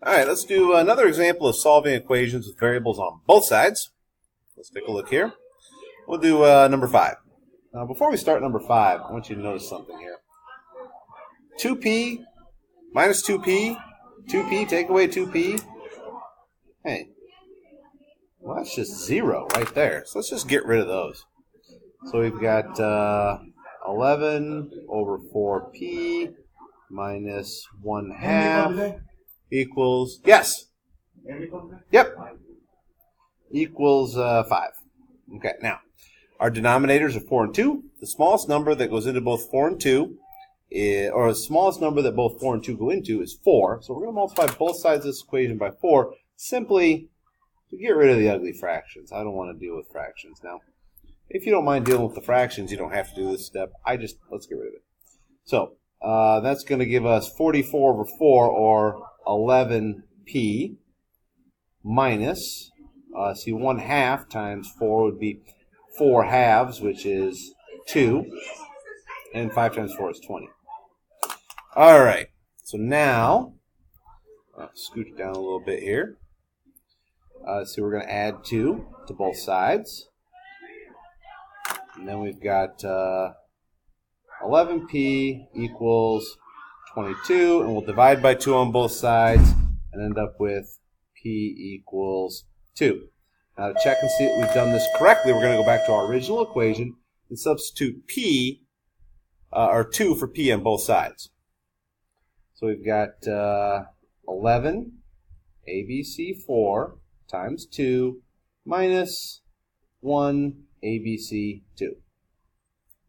All right, let's do another example of solving equations with variables on both sides. Let's take a look here. We'll do number 5. Now, before we start number 5, I want you to notice something here. 2p minus 2p, 2p, take away 2p. Hey, well, that's just 0 right there. So let's just get rid of those. So we've got 11 over 4p minus 1/2 equals, yes, yep, equals 5. Okay, now, our denominators are 4 and 2. The smallest number that goes into both 4 and 2, or the smallest number that both 4 and 2 go into is 4. So we're going to multiply both sides of this equation by 4, simply to get rid of the ugly fractions. I don't want to deal with fractions. Now, if you don't mind dealing with the fractions, you don't have to do this step. Let's get rid of it. So, that's going to give us 44 over 4, or 11p, minus, 1/2 times 4 would be 4/2, which is 2, and 5 times 4 is 20. All right, so now, I'll scoot it down a little bit here. So we're going to add 2 to both sides. And then we've got 11p equals 22, and we'll divide by 2 on both sides and end up with p equals 2. Now to check and see that we've done this correctly, we're going to go back to our original equation and substitute p, or 2 for p on both sides. So we've got 11 ABC4 times 2 minus 1 ABC2.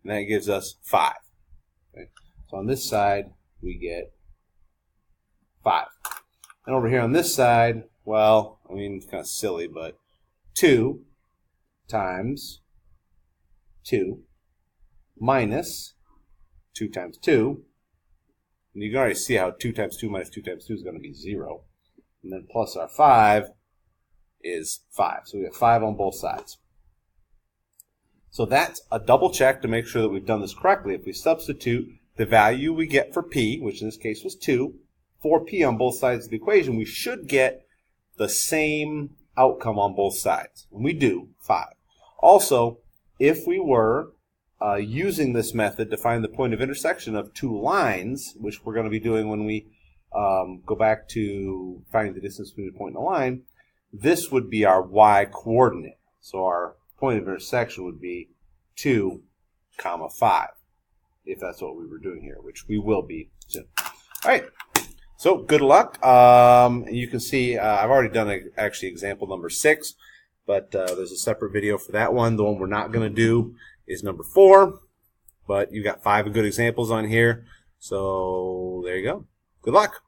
And that gives us 5. Okay. So on this side, we get 5. And over here on this side, well, I mean, it's kind of silly, but 2 times 2 minus 2 times 2. And you can already see how 2 times 2 minus 2 times 2 is going to be 0. And then plus our 5 is 5. So we have 5 on both sides. So that's a double check to make sure that we've done this correctly. If we substitute the value we get for p, which in this case was 2, for p on both sides of the equation, we should get the same outcome on both sides. And we do, 5. Also, if we were using this method to find the point of intersection of two lines, which we're going to be doing when we go back to finding the distance between a point and a line, this would be our y coordinate. So our point of intersection would be 2, 5, if that's what we were doing here, which we will be soon. All right, so good luck. You can see I've already done actually example number 6, but there's a separate video for that one. The one we're not going to do is number 4, but you got 5 good examples on here. So there you go. Good luck.